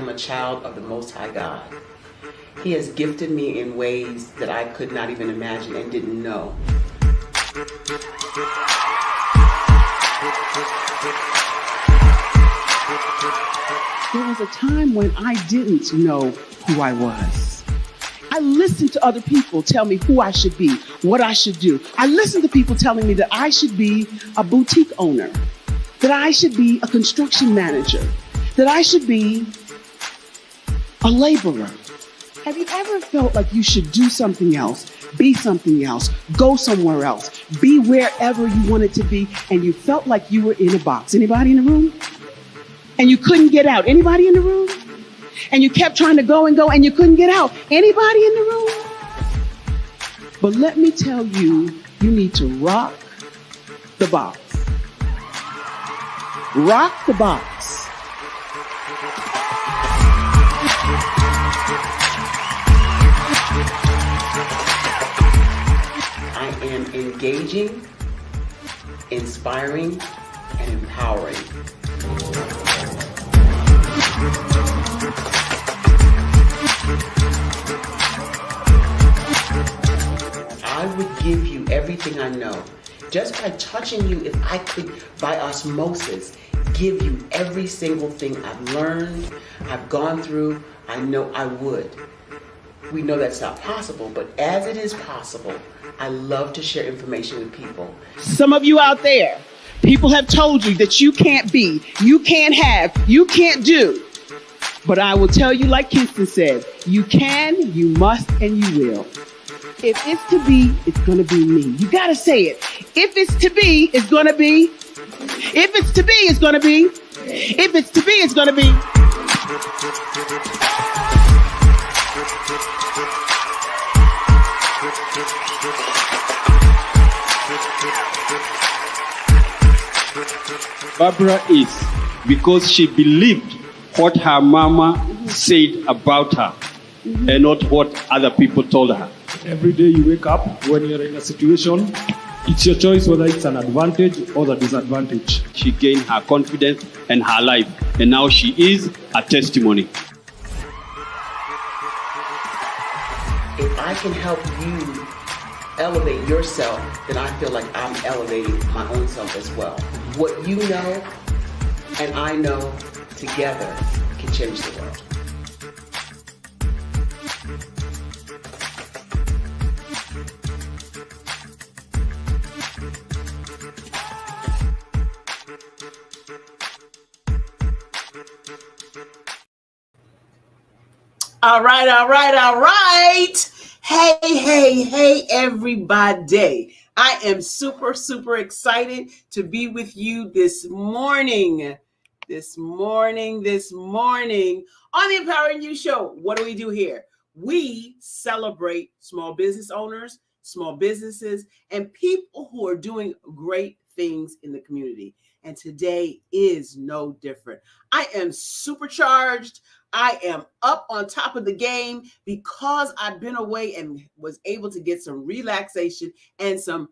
am a child of the Most High God. He has gifted me in ways that I could not even imagine and didn't know. There was a time when I didn't know who I was. I listened to other people tell me who I should be, what I should do. I listened to people telling me that I should be a boutique owner, that I should be a construction manager, that I should be a laborer. Have you ever felt like you should do something else, be something else, go somewhere else, be wherever you wanted to be, and you felt like you were in a box? Anybody in the room? And you couldn't get out. Anybody in the room? And you kept trying to go and you couldn't get out. Anybody in the room? But let me tell you, you need to rock the box. Rock the box. I am engaging, inspiring, and empowering. I would give you everything I know. Just by touching you, if I could, by osmosis, give you every single thing I've learned, I've gone through, I know I would. We know that's not possible, but as it is possible, I love to share information with people. Some of you out there, people have told you that you can't be, you can't have, you can't do. But I will tell you, like Kinston said, you can, you must, and you will. If it's to be, it's going to be me. You got to say it. If it's to be, it's going to be. If it's to be, it's going to be. If it's to be, it's going to be. Barbara is because she believed what her mama said about her and not what other people told her. Every day you wake up, when you're in a situation, it's your choice whether it's an advantage or the disadvantage. She gained her confidence and her life, and now she is a testimony. If I can help you elevate yourself, then I feel like I'm elevating my own self as well. What you know and I know together can change the world. All right. Hey, everybody. I am super excited to be with you this morning on the Empowering You Show. What do we do here? We celebrate small business owners, small businesses, and people who are doing great things in the community. And today is no different. I am supercharged. I am up on top of the game because I've been away and was able to get some relaxation and some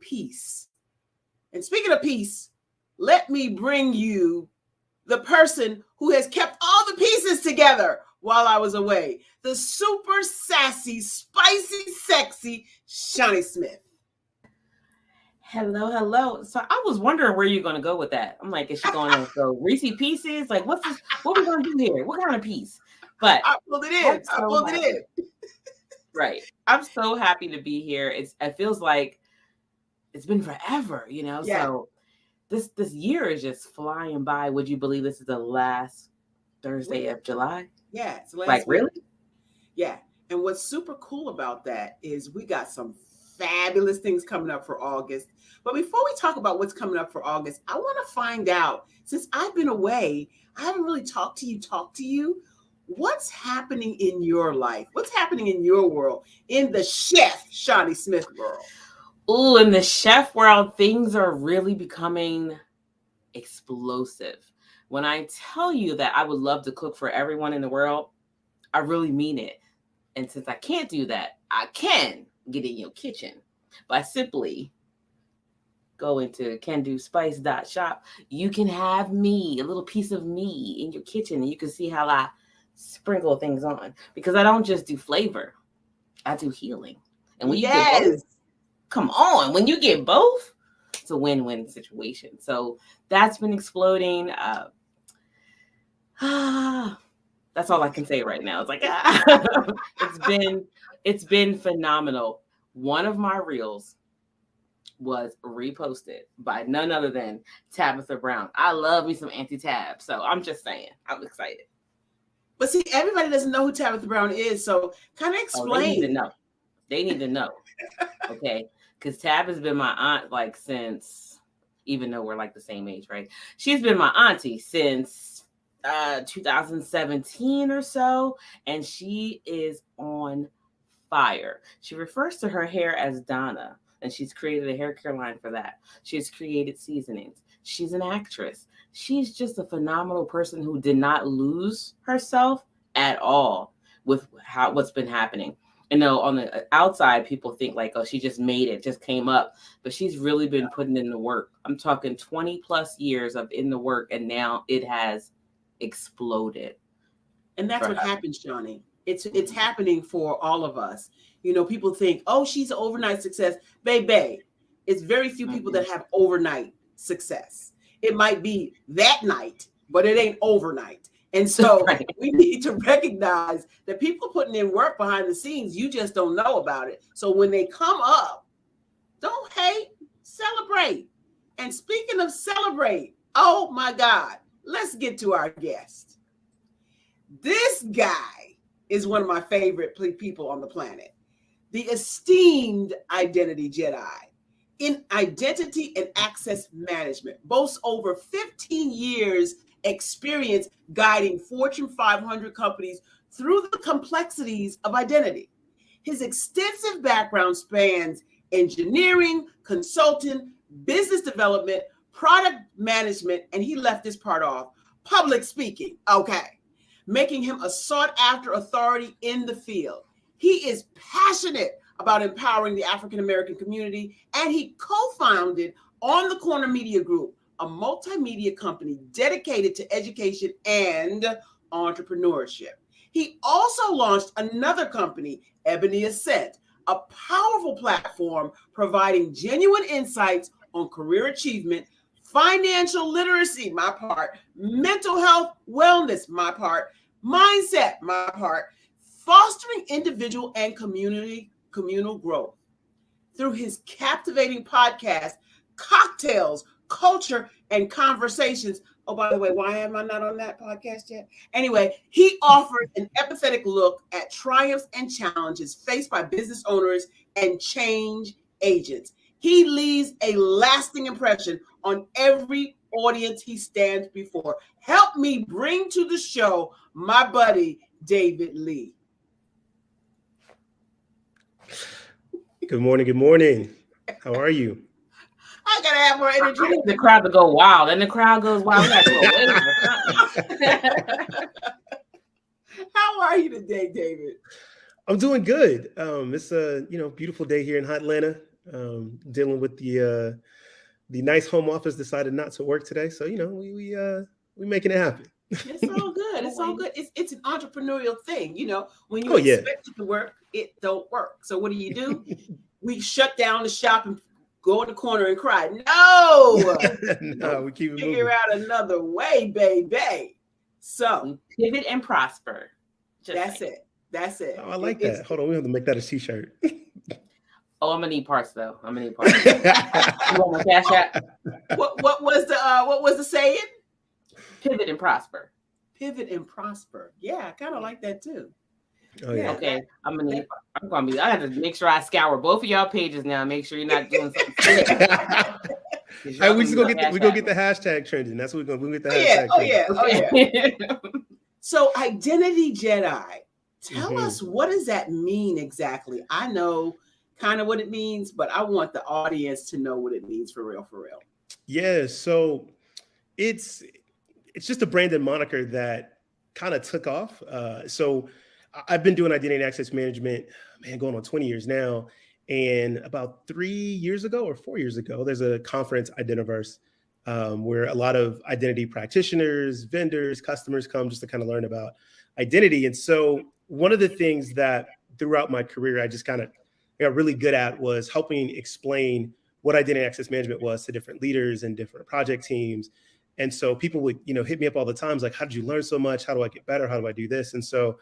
peace. And speaking of peace, let me bring you the person who has kept all the pieces together while I was away. The super sassy, spicy, sexy Shawnee Smith. Hello. So I was wondering where you're going to go with that. I'm like, is she going to go Reese Pieces? Like, what's this? What are we going to do here? What kind of piece? But I pulled it in. Right. I'm so happy to be here. It feels like it's been forever, Yeah. So this year is just flying by. Would you believe this is the last Thursday of July? Yeah. It's the last week. Really? Yeah. And what's super cool about that is we got some fabulous things coming up for August. But before we talk about what's coming up for August, I want to find out, since I've been away, I haven't really talked to you. What's happening in your life? What's happening in your world? In the chef Shawnee Smith world? Ooh, in the chef world, things are really becoming explosive. When I tell you that I would love to cook for everyone in the world, I really mean it. And since I can't do that, I can get in your kitchen by simply go into candospice.shop, you can have me, a little piece of me in your kitchen, and you can see how I sprinkle things on, because I don't just do flavor, I do healing. And when you get both, come on, when you get both, it's a win-win situation. So that's been exploding. That's all I can say right now. It's like it's been phenomenal. One of my reels was reposted by none other than Tabitha Brown. I love me some Auntie Tab, so I'm just saying, I'm excited. But see, everybody doesn't know who Tabitha Brown is, so kind of explain. They need to know. They need to know. Okay, because Tab has been my aunt like since, even though we're like the same age, right? She's been my auntie since 2017 or so, and she is on fire. She refers to her hair as Donna, and she's created a hair care line for that. She has created seasonings. She's an actress. She's just a phenomenal person who did not lose herself at all with what's been happening. You know, on the outside, people think like, oh, she just made it, just came up. But she's really been putting in the work. I'm talking 20 plus years of in the work, and now it has exploded. And that's what happens, Shawnee. It's happening for all of us. You know, people think, oh, she's an overnight success. Baby, it's very few people that have overnight success. It might be that night, but it ain't overnight. And so we need to recognize that people putting in work behind the scenes, you just don't know about it. So when they come up, don't hate, celebrate. And speaking of celebrate, oh my God, let's get to our guest. This guy is one of my favorite people on the planet. The esteemed Identity Jedi in identity and access management, boasts over 15 years experience guiding Fortune 500 companies through the complexities of identity. His extensive background spans engineering, consulting, business development, product management, and he left this part off, public speaking, okay, making him a sought-after authority in the field. He is passionate about empowering the African-American community, and he co-founded On the Corner Media Group, a multimedia company dedicated to education and entrepreneurship. He also launched another company, Ebony Ascent, a powerful platform providing genuine insights on career achievement, financial literacy, my part, mental health, wellness, my part, mindset, my part, fostering individual and communal growth. Through his captivating podcast, Cocktails, Culture, and Conversations. Oh, by the way, why am I not on that podcast yet? Anyway, he offers an empathetic look at triumphs and challenges faced by business owners and change agents. He leaves a lasting impression on every audience he stands before. Help me bring to the show my buddy, David Lee. Good morning. Good morning. How are you? I gotta have more energy. I need the crowd to go wild, and the crowd goes wild. We gotta go How are you today, David? I'm doing good. It's a beautiful day here in hot Atlanta. Dealing with the nice home office decided not to work today, so we making it happen. It's all good. It's all good. It's an entrepreneurial thing, When you expect it to work, it don't work. So what do? We shut down the shop and go in the corner and cry. No, no, we keep figure out another way, baby. So pivot and prosper. That's it. Oh, I like that. Hold on, we have to make that a t-shirt. Oh, I'm gonna need parts though. You want my cash app? What was the saying? Pivot and prosper. Pivot and prosper. Yeah, I kind of like that too. Oh yeah. Okay, I have to make sure I scour both of y'all pages now. Make sure you're not doing something slick. Hey, we gonna get the hashtag trending. That's what we're get the hashtag. Oh yeah. So Identity Jedi. Tell us, what does that mean exactly? I know kind of what it means, but I want the audience to know what it means for real. Yeah, so it's just a branded moniker that kind of took off. So I've been doing identity and access management, going on 20 years now. And about 3 years ago or 4 years ago, there's a conference, Identiverse, where a lot of identity practitioners, vendors, customers come just to kind of learn about identity. And so one of the things that throughout my career, I just kind of got really good at was helping explain what identity access management was to different leaders and different project teams. And so people would, hit me up all the time, like, how did you learn so much? How do I get better? How do I do this? And so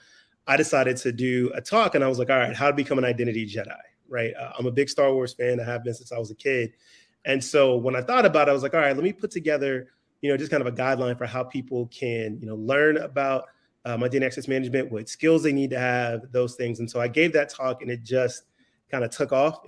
I decided to do a talk, and I was like, all right, how to become an identity Jedi, right? I'm a big Star Wars fan. I have been since I was a kid. And so when I thought about it, I was like, all right, let me put together, just kind of a guideline for how people can, learn about identity access management, what skills they need to have, those things. And so I gave that talk, and it just kind of took off.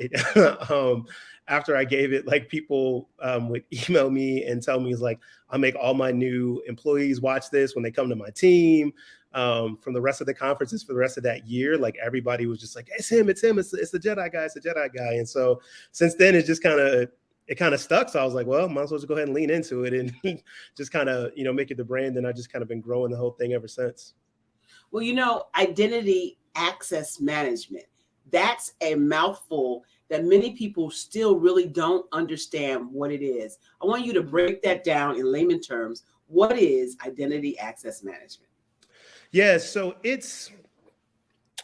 After I gave it, like, people would email me and tell me, like, I'll make all my new employees watch this when they come to my team. From the rest of the conferences for the rest of that year, like, everybody was just like, it's him, it's the Jedi guy, it's the Jedi guy. And so since then, it kind of stuck. So I was like, well, might as well just go ahead and lean into it and just kind of, make it the brand. And I just kind of been growing the whole thing ever since. Well, identity access management, that's a mouthful that many people still really don't understand what it is. I want you to break that down in layman terms. What is identity access management? Yeah, so it's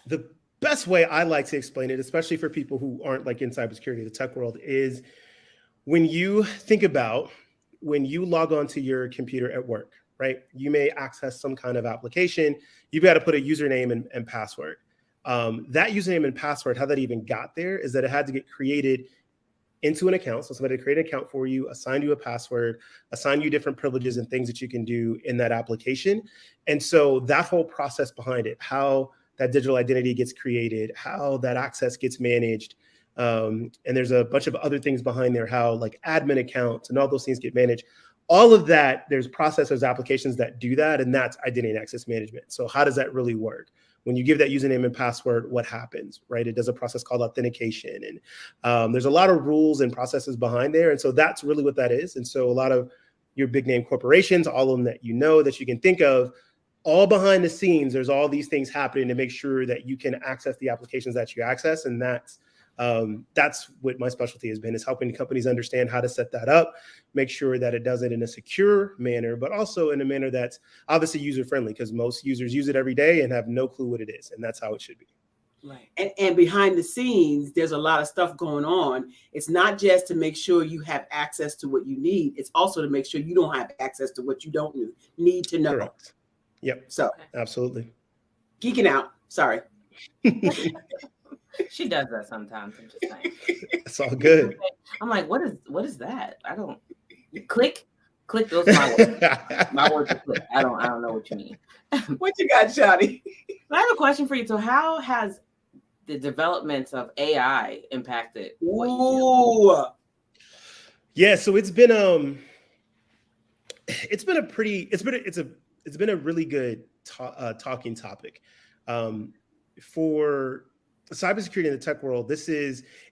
the best way I like to explain it, especially for people who aren't like in cybersecurity, the tech world, is when you think about when you log onto your computer at work, right? You may access some kind of application. You've got to put a username and password. That username and password, how that even got there is that it had to get created into an account. So somebody create an account for you, assign you a password, assign you different privileges and things that you can do in that application. And so that whole process behind it, how that digital identity gets created, how that access gets managed. And there's a bunch of other things behind there, how like admin accounts and all those things get managed. All of that, there's processors, applications that do that, and that's identity and access management. So how does that really work? When you give that username and password, what happens, right? It does a process called authentication. And there's a lot of rules and processes behind there. And so that's really what that is. And so a lot of your big name corporations, all of them that that you can think of, all behind the scenes, there's all these things happening to make sure that you can access the applications that you access. And that's what my specialty has been, is helping companies understand how to set that up, make sure that it does it in a secure manner, but also in a manner that's obviously user-friendly, because most users use it every day and have no clue what it is. And that's how it should be. Right. And behind the scenes, there's a lot of stuff going on. It's not just to make sure you have access to what you need. It's also to make sure you don't have access to what you don't need to know. Correct. Yep. So absolutely. Geeking out. Sorry. She does that sometimes. I'm just saying. It's all good. I'm like, what is that? I don't click. Those are my words. My words are click. I don't know what you mean. What you got, Shadi? I have a question for you. So how has the developments of AI impacted what you do? Yeah, so it's been a really good talking topic. For cybersecurity in the tech world,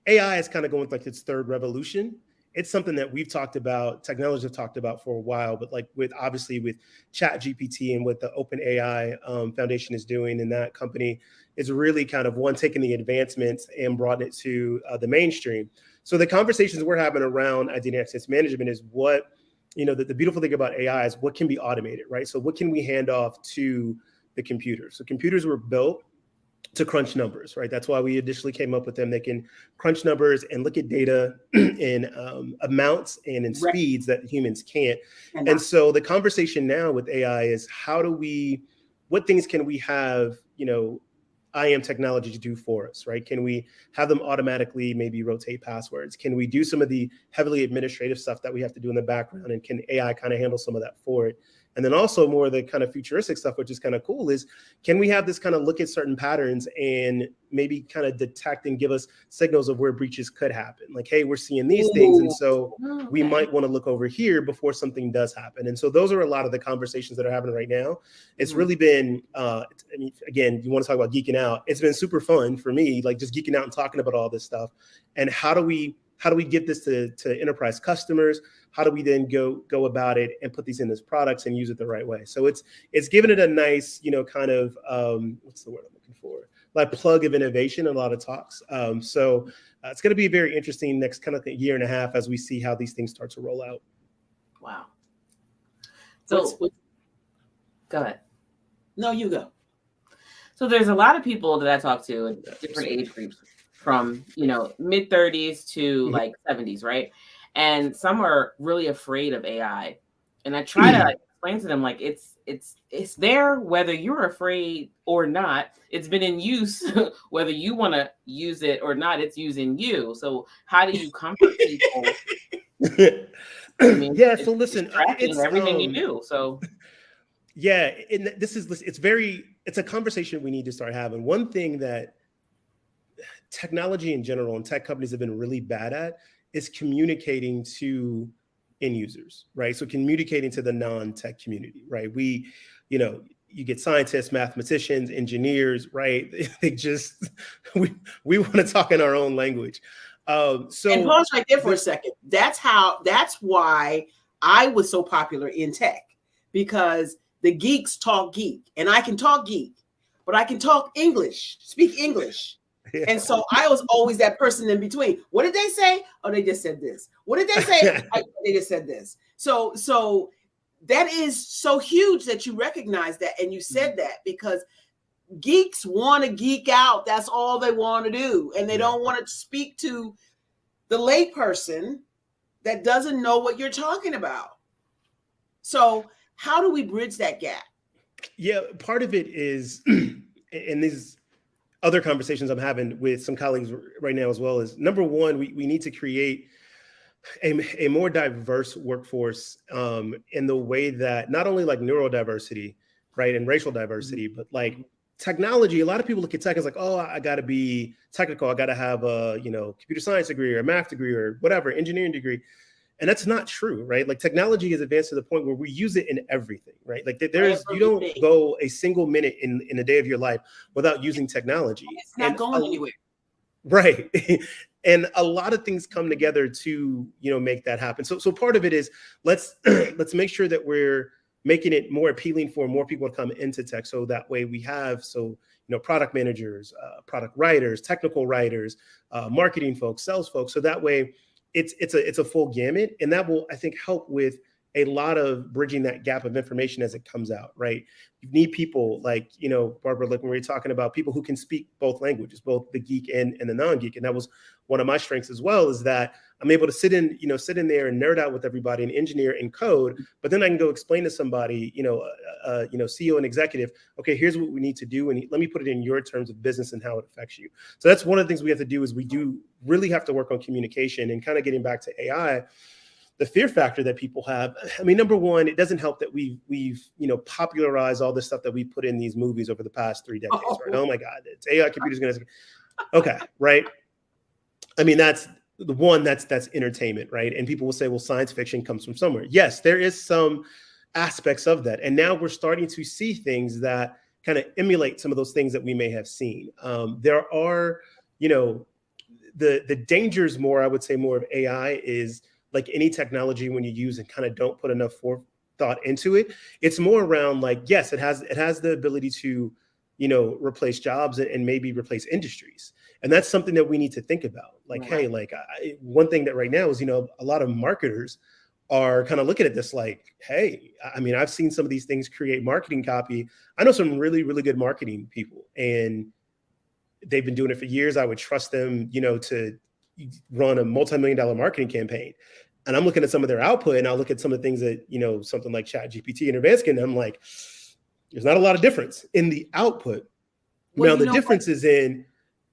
AI is kind of going like its third revolution. It's something that we've talked about, technologists have talked about for a while, but like with ChatGPT and what the OpenAI Foundation is doing, and that company is really kind of taking the advancements and brought it to the mainstream. So the conversations we're having around identity access management is the beautiful thing about AI is what can be automated, right? So what can we hand off to the computer? So computers were built to crunch numbers, right? That's why we initially came up with them. They can crunch numbers and look at data in amounts and in speeds that humans can't. And so the conversation now with AI is what things can we have, IAM technology to do for us, right? Can we have them automatically maybe rotate passwords? Can we do some of the heavily administrative stuff that we have to do in the background? And can AI kind of handle some of that for it? And then also more of the kind of futuristic stuff, which is kind of cool, is can we have this kind of look at certain patterns and maybe kind of detect and give us signals of where breaches could happen? Like, hey, we're seeing these things, and so we might want to look over here before something does happen. And so those are a lot of the conversations that are happening right now. It's really been, again, you want to talk about geeking out. It's been super fun for me, like just geeking out and talking about all this stuff. And how do we get this to enterprise customers? How do we then go about it and put these in as products and use it the right way? So it's given it a nice, kind of, what's the word I'm looking for? like plug of innovation and a lot of talks. So it's going to be very interesting next kind of year and a half as we see how these things start to roll out. Wow. So go ahead. No, you go. So there's a lot of people that I talk to in different age groups, from mid 30s to like 70s, right? And some are really afraid of AI. And I try to explain to them, like, it's there whether you're afraid or not. It's been in use whether you want to use it or not. It's using you. So how do you comfort people? I mean, so listen, it's everything you do. So yeah, and it's a conversation we need to start having. One thing that technology in general and tech companies have been really bad at is communicating to end users, right? So communicating to the non-tech community, right? You get scientists, mathematicians, engineers, right? They just, we want to talk in our own language. And pause right there for a second. That's why I was so popular in tech, because the geeks talk geek, and I can talk geek, but I can talk English, speak English. Yeah. And so I was always that person in between. What did they say? Oh, they just said this. What did they say? They just said this. So that is so huge that you recognize that and you said that, because geeks want to geek out. That's all they want to do. And they don't want to speak to the layperson that doesn't know what you're talking about. So how do we bridge that gap? Yeah, part of it is, and these other conversations I'm having with some colleagues right now as well, is number one, we need to create a more diverse workforce in the way that not only like neurodiversity, right, and racial diversity, but like technology. A lot of people look at tech as like, oh, I got to be technical. I got to have a computer science degree or a math degree or whatever, engineering degree. And that's not true, right? Like technology has advanced to the point where we use it in everything, right? Like you don't go a single minute in a day of your life without using technology. It's not going anywhere. Right. And a lot of things come together to, make that happen. So part of it is let's make sure that we're making it more appealing for more people to come into tech. So that way we have, product managers, product writers, technical writers, marketing folks, sales folks. So that way it's a full gamut, and that will, I think, help with a lot of bridging that gap of information as it comes out, right? You need people like, Barbara, like when we were talking about people who can speak both languages, both the geek and the non-geek. And that was one of my strengths as well, is that I'm able to sit in there and nerd out with everybody and engineer and code, but then I can go explain to somebody, CEO and executive, okay, here's what we need to do. And let me put it in your terms of business and how it affects you. So that's one of the things we have to do, is we do really have to work on communication. And kind of getting back to AI, the fear factor that people have. I mean, number one, it doesn't help that we've popularized all this stuff that we put in these movies over the past 3 decades, right? Oh my God, it's AI, computers going to, okay, right? I mean, that's the one that's entertainment, right? And people will say, well, science fiction comes from somewhere. Yes, there is some aspects of that. And now we're starting to see things that kind of emulate some of those things that we may have seen. There are, the dangers more, I would say more of AI is, like any technology, when you use and kind of don't put enough forethought into it, it's more around like, yes, it has the ability to, replace jobs and maybe replace industries. And that's something that we need to think about. Like, hey, like one thing that right now is, a lot of marketers are kind of looking at this like, hey, I mean, I've seen some of these things create marketing copy. I know some really, really good marketing people, and they've been doing it for years. I would trust them, to run a multi-million-dollar marketing campaign. And I'm looking at some of their output, and I'll look at some of the things that, something like ChatGPT and Advanced, and I'm like, there's not a lot of difference in the output. Well, now the difference is in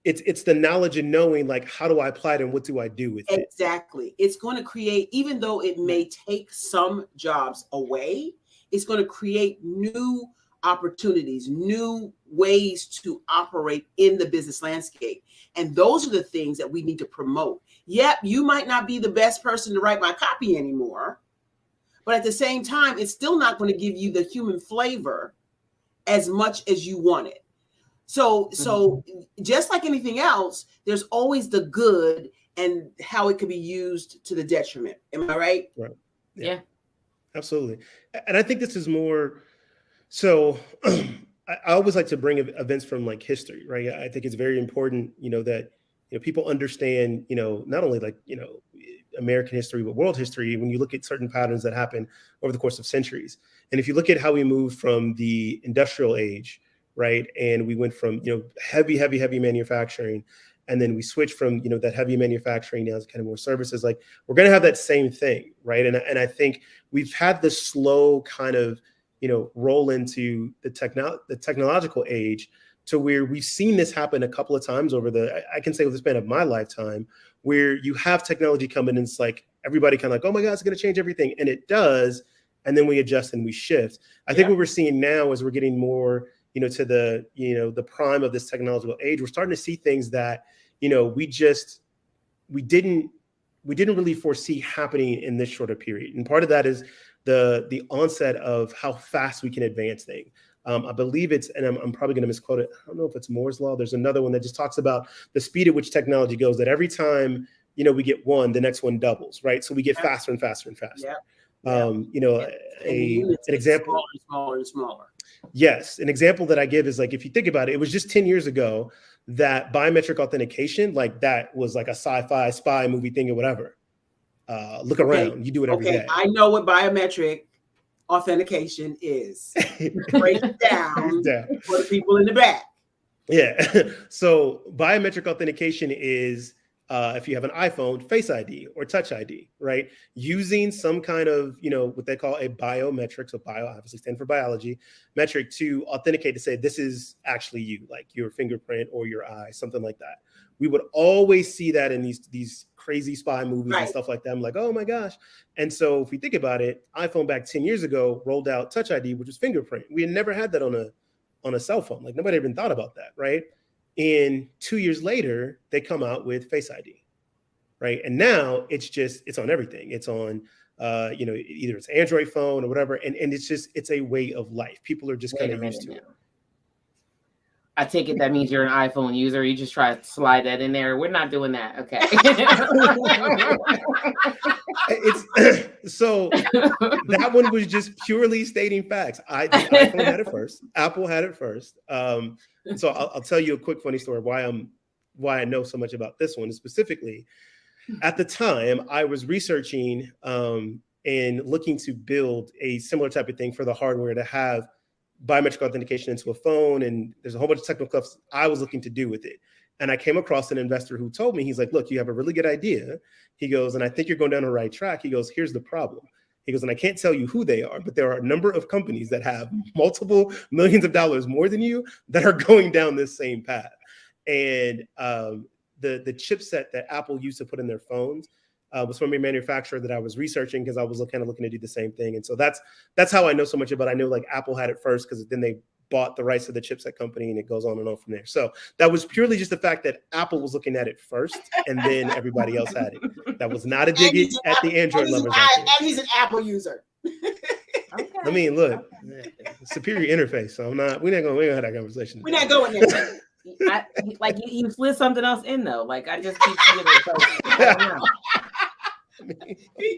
it's the knowledge and knowing, like, how do I apply it and what do I do with it? Exactly. It's going to create, even though it may take some jobs away, it's going to create new opportunities, new ways to operate in the business landscape. And those are the things that we need to promote. Yep, you might not be the best person to write my copy anymore, but at the same time, it's still not going to give you the human flavor as much as you want it. So just like anything else, there's always the good and how it could be used to the detriment. Am I right? Right. Yeah. Absolutely. And I think this is more, so I always like to bring events from like history, right? I think it's very important, that people understand, not only like American history, but world history. When you look at certain patterns that happen over the course of centuries, and if you look at how we moved from the industrial age, right, and we went from heavy manufacturing, and then we switched from that heavy manufacturing now to kind of more services. Like we're going to have that same thing, right? And I think we've had this slow kind of roll into the technological age, to where we've seen this happen a couple of times over I can say with the span of my lifetime, where you have technology come in and it's like everybody kind of like, oh my God, it's going to change everything. And it does. And then we adjust and we shift. I think what we're seeing now is we're getting more, to the prime of this technological age. We're starting to see things that, we didn't really foresee happening in this shorter period. And part of that is the onset of how fast we can advance things. I believe it's, and I'm probably going to misquote it, I don't know if it's Moore's Law. There's another one that just talks about the speed at which technology goes, that every time, we get one, the next one doubles, right? So we get faster and faster and faster. An example. Smaller and smaller. Yes. An example that I give is like, if you think about it, it was just 10 years ago that biometric authentication, like that was like a sci-fi spy movie thing or whatever. Look around, you do it every day. I know what biometric authentication is. Break it down for the people in the back. Yeah. So biometric authentication is if you have an iPhone, Face ID or Touch ID, right? Using some kind of, what they call a biometric. So bio obviously stands for biology, metric to authenticate to say this is actually you, like your fingerprint or your eye, something like that. We would always see that in these crazy spy movies and stuff like that. I'm like, oh my gosh. And so if we think about it, iPhone back 10 years ago rolled out Touch ID, which was fingerprint. We had never had that on a cell phone. Like nobody even thought about that, right? And 2 years later, they come out with Face ID, right? And now it's on everything. It's on, either it's Android phone or whatever. And it's a way of life. People are just kind of used to it. I take it that means you're an iPhone user. You just try to slide that in there. We're not doing that. Okay. So that one was just purely stating facts. The iPhone had it first. Apple had it first. So I'll tell you a quick funny story why I know so much about this one. Specifically, at the time I was researching and looking to build a similar type of thing for the hardware to have biometric authentication into a phone. And there's a whole bunch of technical stuff I was looking to do with it. And I came across an investor who told me, he's like, look, you have a really good idea. He goes, and I think you're going down the right track. He goes, here's the problem. He goes, and I can't tell you who they are, but there are a number of companies that have multiple millions of dollars more than you that are going down this same path. And the chipset that Apple used to put in their phones was from a manufacturer that I was researching because I was kind of looking to do the same thing. And so that's how I know so much about it. I know like Apple had it first because then they bought the rights to the chipset company, and it goes on and on from there. So that was purely just the fact that Apple was looking at it first, and then everybody else had it. That was not a dig at the Android lovers. And he's an Apple user. Okay. I mean, look, superior interface. So we're not gonna have that conversation. We're not going there. You slid something else in though. Like I just keep seeing it. So, I don't know. He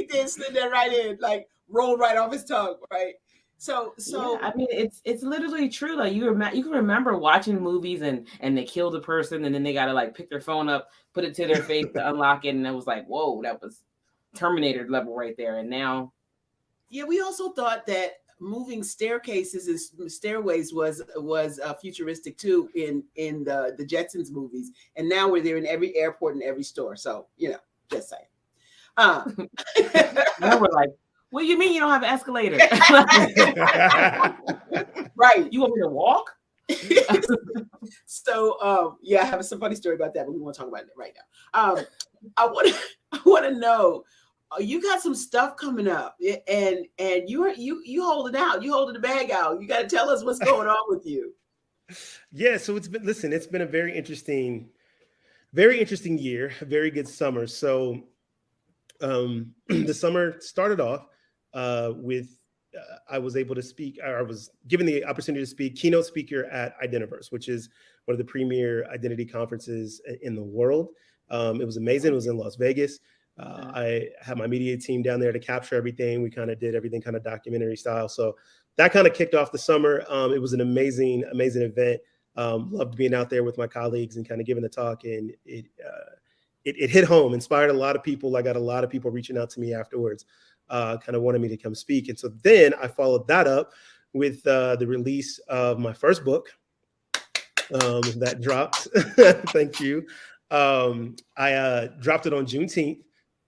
did slid that right in, like rolled right off his tongue, right? So yeah, I mean, it's literally true. Like you can remember watching movies and they killed a person and then they gotta like pick their phone up, put it to their face to unlock it, and it was like, whoa, that was Terminator level right there. And now, yeah, we also thought that moving staircases and stairways was futuristic too in the Jetsons movies, and now we're there in every airport and every store. So just saying. Now we're like, what do you mean you don't have an escalator? Right. You want me to walk? So I have some funny story about that, but we won't talk about it right now. I want to know, you got some stuff coming up, and you hold it out, you holding the bag out. You got to tell us what's going on with you. Yeah, so it's been a very interesting year, a very good summer. So the summer started off with I was able to speak. I was given the opportunity to speak keynote speaker at Identiverse, which is one of the premier identity conferences in the world. It was amazing. It was in Las Vegas. I had my media team down there to capture everything. We kind of did everything kind of documentary style. So that kind of kicked off the summer. It was an amazing event. Loved being out there with my colleagues and kind of giving the talk, and it hit home, inspired a lot of people. I got a lot of people reaching out to me afterwards, kind of wanted me to come speak. And so then I followed that up with the release of my first book that dropped. Thank you. I dropped it on Juneteenth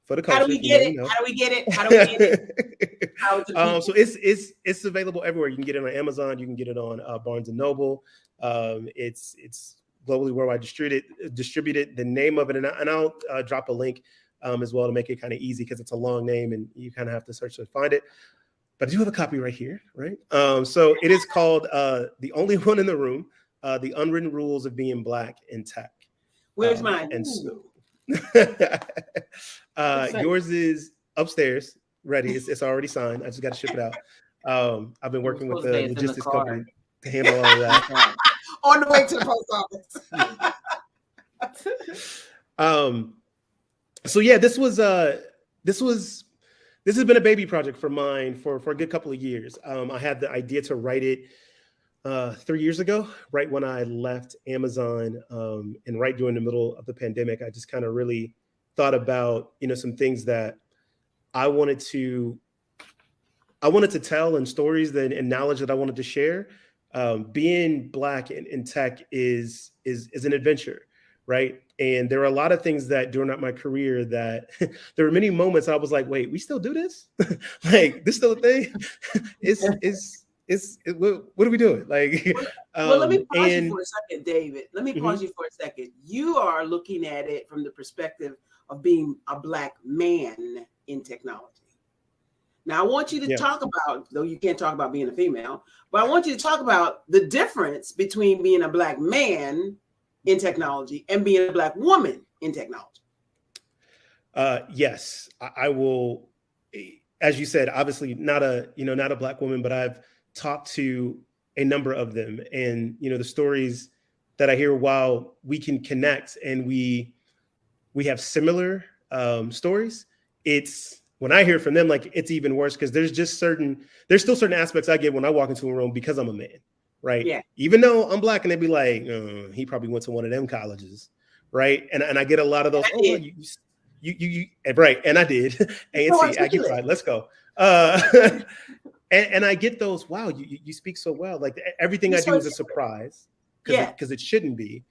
for the culture. How do we get it? How do we get it? How do we get it? So it's available everywhere. You can get it on Amazon. You can get it on Barnes and Noble. It's globally worldwide distributed. The name of it, and I'll drop a link as well to make it kind of easy, because it's a long name and you kind of have to search to find it. But I do have a copy right here, right? So it is called The Only One in the Room, The Unwritten Rules of Being Black in Tech. Where's mine? And so, yours is upstairs, ready. It's already signed. I just got to ship it out. I've been working with the logistics company to handle all of that. On the way to the post office. So yeah, this has been a baby project for mine for a good couple of years. I had the idea to write it 3 years ago, right when I left Amazon, and right during the middle of the pandemic. I just kind of really thought about, some things that I wanted to tell, and stories and knowledge that I wanted to share. Being Black in tech is an adventure, right? And there are a lot of things that during my career that there were many moments I was like, wait, we still do this? Like, this still a thing? What are we doing? Like, well, let me pause you for a second, David. Let me pause you for a second. You are looking at it from the perspective of being a Black man in technology. Now, I want you to talk about, though you can't talk about being a female, but I want you to talk about the difference between being a Black man in technology and being a Black woman in technology. Yes, I will. As you said, obviously not a Black woman, but I've talked to a number of them, and the stories that I hear, while we can connect and we have similar stories, it's when I hear from them, like, it's even worse, because there's still certain aspects I get when I walk into a room because I'm a man, right? Yeah. Even though I'm Black, and they'd be like, he probably went to one of them colleges, right? And I get a lot of those. You right, and I did. ANC, Aggie, let's go. And I get those. Wow, you speak so well. Like, everything I do is a surprise, because it shouldn't be.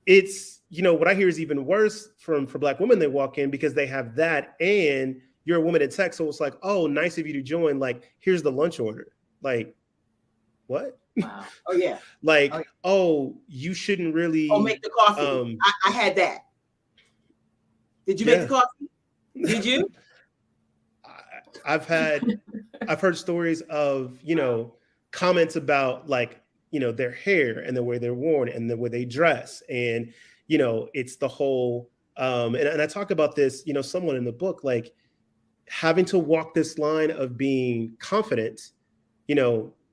It's what I hear is even worse for Black women. They walk in because they have that, and you're a woman in tech, so it's like, oh, nice of you to join. Like, here's the lunch order. Like, what? Wow. Oh yeah. Like, oh, you shouldn't really. Oh, make the coffee. I had that. Did you make the coffee? Did you? I've heard stories of, comments about, like, their hair and the way they're worn and the way they dress. And, it's the whole, and I talk about this, someone in the book, like, having to walk this line of being confident,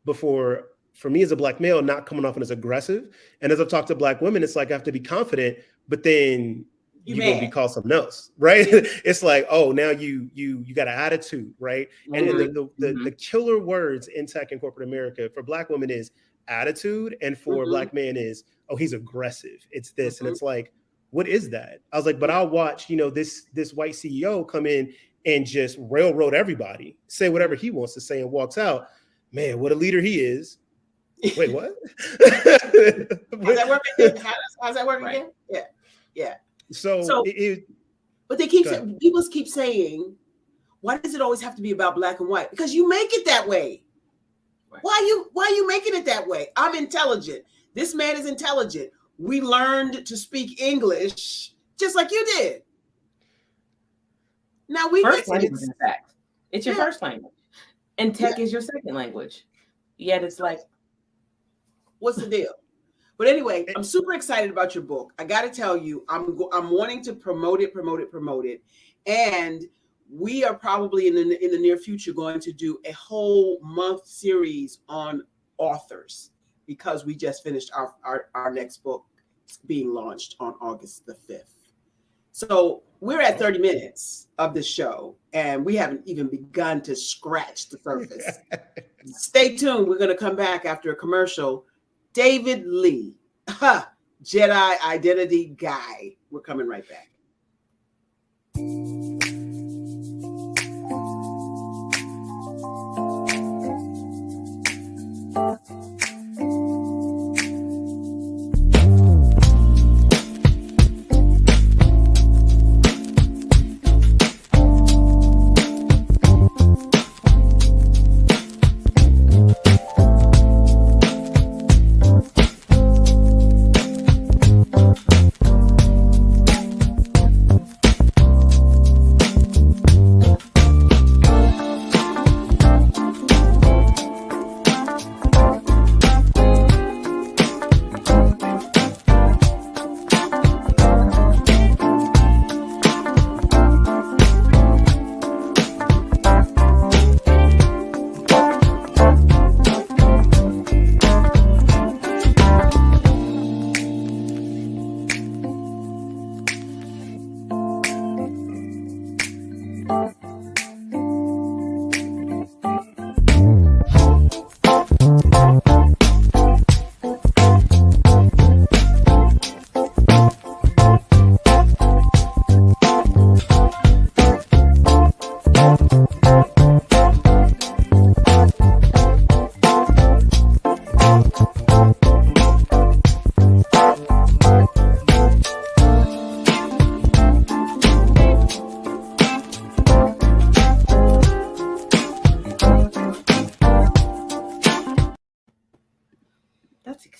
before, for me as a Black male, not coming off as aggressive. And as I've talked to Black women, it's like, I have to be confident, but then you're going to be called something else, right? It's like, oh, now you got an attitude, right? And the killer words in tech and corporate America for Black women is attitude, and for Black men is, oh, he's aggressive. It's this, and it's like, what is that? I was like, but I'll watch, this white CEO come in and just railroad everybody, say whatever he wants to say, and walks out. Man, what a leader he is. Wait, what? How's that working? How's that working again? Yeah. So but they people keep saying, why does it always have to be about Black and white? Because you make it that way. Right. Why are you making it that way? I'm intelligent. This man is intelligent. We learned to speak English just like you did. Now first language, in fact. It's your first language. And tech is your second language. Yet it's like, what's the deal? But anyway, I'm super excited about your book. I got to tell you, I'm wanting to promote it. And we are probably in the near future going to do a whole month series on authors, because we just finished our next book being launched on August the 5th. So we're at 30 minutes. of the show, and we haven't even begun to scratch the surface. Stay tuned. We're going to come back after a commercial. David Lee, Jedi identity guy. We're coming right back.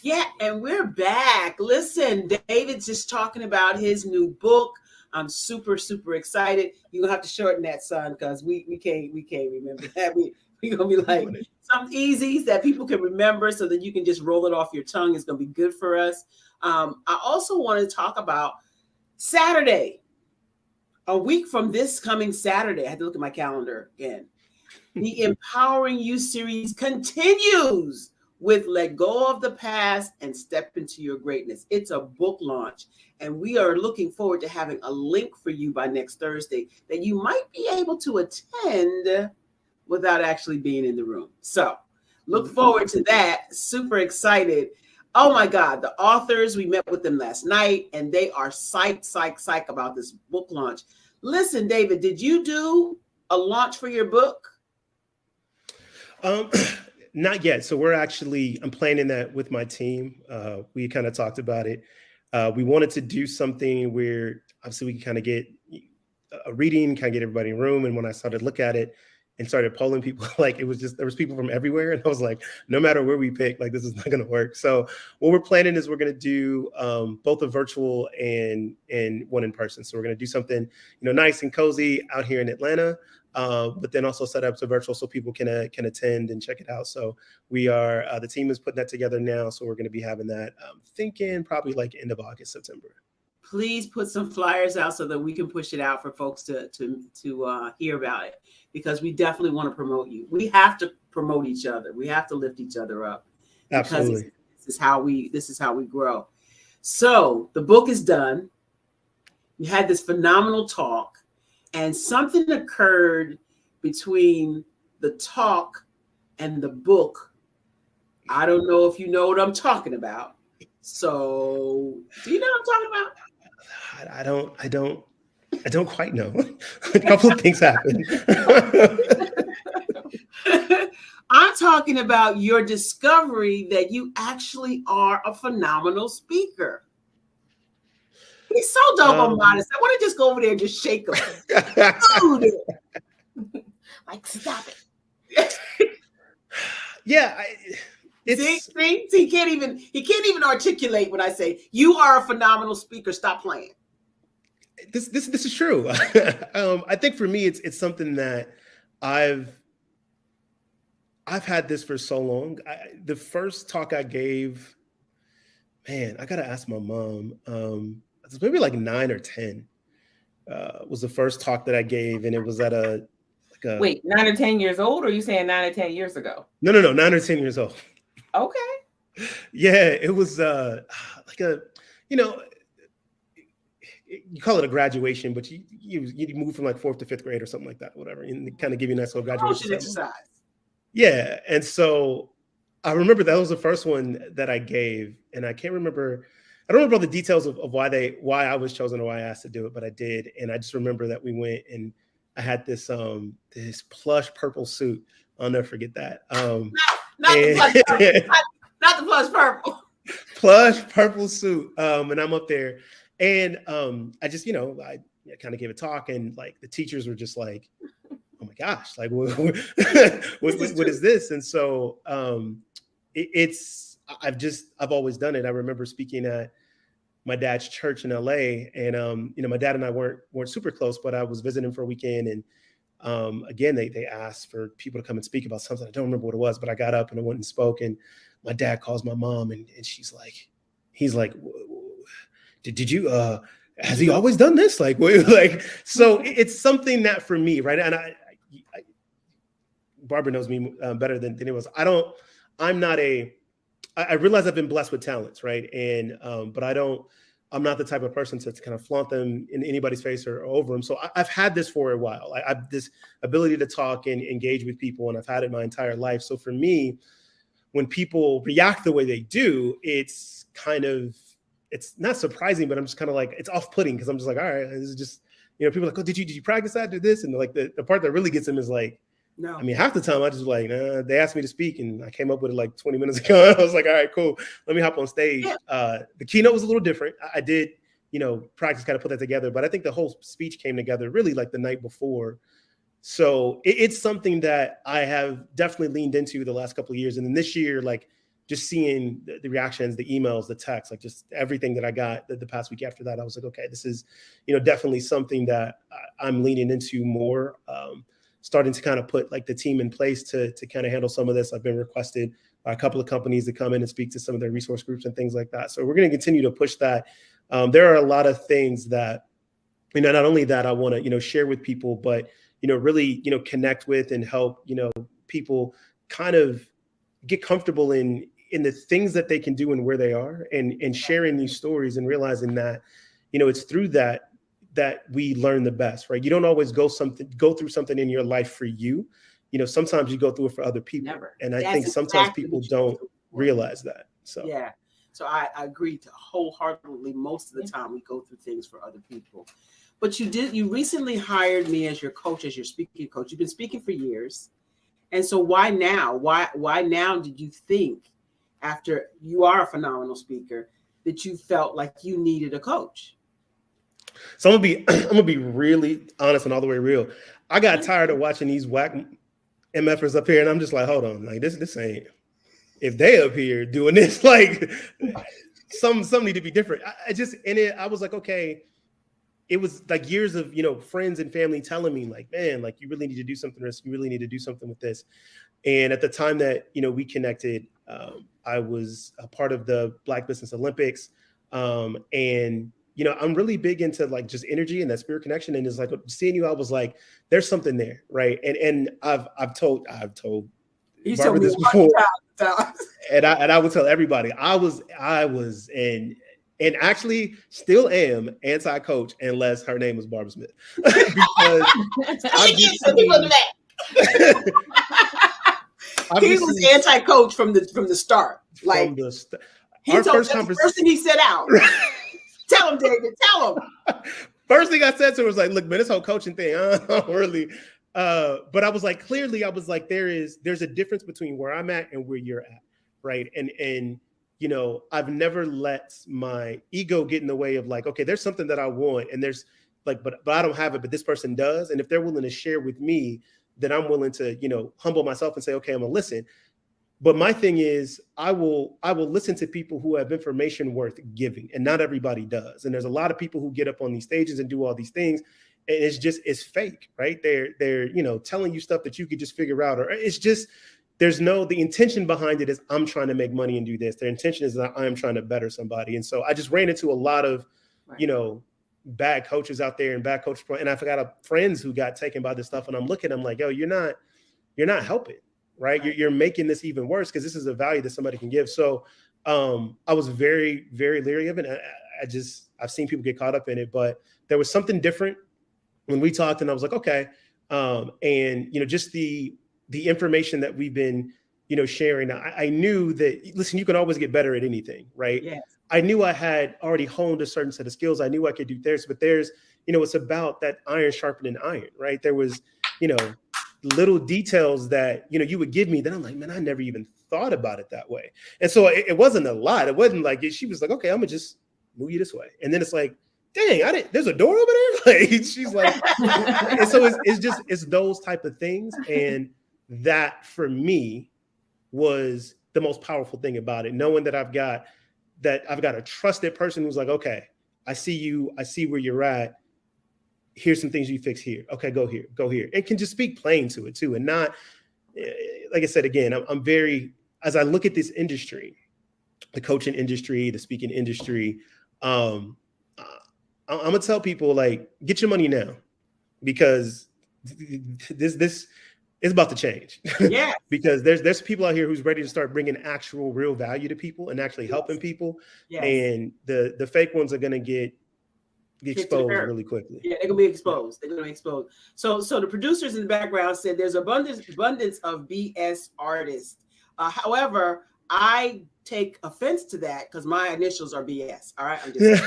Yeah, and we're back. Listen, David's just talking about his new book. I'm super, super excited. You're gonna have to shorten that, son, because we can't remember that. We're gonna be like some easies that people can remember so that you can just roll it off your tongue. It's gonna be good for us. I also want to talk about Saturday, a week from this coming Saturday. I had to look at my calendar again. The Empowering You series continues with Let Go of the Past and Step into Your Greatness. It's a book launch, and we are looking forward to having a link for you by next Thursday that you might be able to attend without actually being in the room. So look forward to that. Super excited. Oh my God, the authors, we met with them last night, and they are psych about this book launch. Listen, David, did you do a launch for your book? Not yet. So I'm planning that with my team. We kind of talked about it. We wanted to do something where obviously we can kind of get a reading, kind of get everybody in the room. And when I started to look at it and started polling people, like there was people from everywhere. And I was like, no matter where we pick, like this is not going to work. So what we're planning is we're going to do both a virtual and one in person. So we're going to do something, nice and cozy out here in Atlanta. But then also set up to virtual so people can attend and check it out. So we are, the team is putting that together now. So we're going to be having that, thinking probably like end of August, September. Please put some flyers out so that we can push it out for folks to hear about it, because we definitely want to promote you. We have to promote each other. We have to lift each other up. Absolutely. This is how we grow. So the book is done. You had this phenomenal talk. And something occurred between the talk and the book. I don't know if you know what I'm talking about. So, do you know what I'm talking about? I don't quite know. A couple of things happened. I'm talking about your discovery that you actually are a phenomenal speaker. He's so doggone modest. I want to just go over there and just shake him. Like, stop it. Yeah. See, he can't even articulate when I say you are a phenomenal speaker. Stop playing. This is true. I think for me, it's something that I've had this for so long. The first talk I gave, man, I gotta ask my mom. It was maybe like 9 or 10. Was the first talk that I gave, and it was at a Wait, 9 or 10 years old, or are you saying 9 or 10 years ago? No, 9 or 10 years old. Okay. Yeah, it was like a, you call it a graduation, but you move from like 4th to 5th grade or something like that, whatever, and kind of give you a nice little graduation exercise. Yeah, and so I remember that was the first one that I gave, and I don't remember all the details of why I was chosen or why I asked to do it, but I did, and I just remember that we went and I had this this plush purple suit. I'll never forget that. Not the plush purple. Plush purple suit, and I'm up there, and I just I kind of gave a talk, and like the teachers were just like, oh my gosh, like what is this? And so I've always done it. I remember speaking at my dad's church in LA, and my dad and I weren't super close, but I was visiting for a weekend, and again they asked for people to come and speak about something. I don't remember what it was, but I got up and I went and spoke, and my dad calls my mom, and he's like, did you has he always done this? Like so it's something that for me, right? And I Barbara knows me better than it was. I realize I've been blessed with talents, right? And but I'm not the type of person to kind of flaunt them in anybody's face or over them. So I've had this for a while. I've this ability to talk and engage with people, and I've had it my entire life. So for me, when people react the way they do, it's not surprising, but I'm just kind of like, it's off-putting, because I'm just like, all right, this is just, people are like, oh, did you practice that, do this? And like the part that really gets them is like, no. I mean, half the time I just like, nah, they asked me to speak and I came up with it like 20 minutes ago. I was like, all right, cool. Let me hop on stage. Yeah. The keynote was a little different. I did, practice, kind of put that together, but I think the whole speech came together really like the night before. So it's something that I have definitely leaned into the last couple of years. And then this year, like just seeing the reactions, the emails, the texts, like just everything that I got the past week after that, I was like, okay, this is, definitely something that I'm leaning into more. Starting to kind of put like the team in place to kind of handle some of this. I've been requested by a couple of companies to come in and speak to some of their resource groups and things like that. So we're going to continue to push that. There are a lot of things that, not only that I want to, share with people, but, really, connect with and help, people kind of get comfortable in the things that they can do and where they are, and sharing these stories and realizing that, it's through that we learn the best, right? You don't always go through something in your life for you. Sometimes you go through it for other people. Never. And I think sometimes people don't realize that. So yeah. So I agree wholeheartedly. Most of the time we go through things for other people. But you recently hired me as your coach, as your speaking coach. You've been speaking for years. And so why now? Why now did you think, after you are a phenomenal speaker, that you felt like you needed a coach? So I'm gonna be really honest and all the way real. I got tired of watching these whack MFers up here, and I'm just like, hold on, like this ain't. If they up here doing this, like some need to be different. I was like, okay. It was like years of friends and family telling me like, man, like you really need to do something with this. You really need to do something with this. And at the time that we connected, I was a part of the Black Business Olympics, and I'm really big into like just energy and that spirit connection. And it's like seeing you, I was like, there's something there, right? And I've told Barbara this before, and I would tell everybody I was and actually still am anti-coach unless her name was Barbara Smith. Because he was anti-coach from the start. Like first thing he said out. Tell him, David. Tell him. First thing I said to her was like, "Look, man, this whole coaching thing, I don't really." But I was like, clearly, I was like, there's a difference between where I'm at and where you're at, right? And I've never let my ego get in the way of like, okay, there's something that I want, and there's like, but I don't have it, but this person does, and if they're willing to share with me, then I'm willing to humble myself and say, okay, I'm gonna listen. But my thing is, I will listen to people who have information worth giving, and not everybody does. And there's a lot of people who get up on these stages and do all these things, and it's fake, right? They're telling you stuff that you could just figure out, or it's just the intention behind it is I'm trying to make money and do this. Their intention is that I'm trying to better somebody. And so I just ran into a lot of bad coaches out there and bad coaches, and I've got friends who got taken by this stuff, and I'm looking, I'm like, yo, you're not helping. Right. You're making this even worse because this is a value that somebody can give. So I was very, very leery of it. I've seen people get caught up in it, but there was something different when we talked, and I was like, okay. And just the information that we've been, sharing. I knew that, listen, you can always get better at anything, right? Yes. I knew I had already honed a certain set of skills. I knew I could do this, but there's, it's about that iron sharpening iron, right? There was, little details that, you would give me that I'm like, man, I never even thought about it that way. And so it wasn't a lot. It wasn't like, she was like, okay, I'm gonna just move you this way. And then it's like, dang, there's a door over there. Like, she's like, and so it's those type of things. And that for me was the most powerful thing about it. Knowing that I've got a trusted person who's like, okay, I see you, I see where you're at. Here's some things you fix here. Okay, go here. And can just speak plain to it too. And not, like I said, again, I'm very, as I look at this industry, the coaching industry, the speaking industry, I'm gonna tell people, like, get your money now, because this is about to change. Yeah. Because there's people out here who's ready to start bringing actual real value to people and actually helping people. Yes. And the fake ones are gonna get exposed really quickly. Yeah, they're gonna be exposed. So the producers in the background said there's abundance of BS artists. However, I take offense to that because my initials are BS. All right, I'm just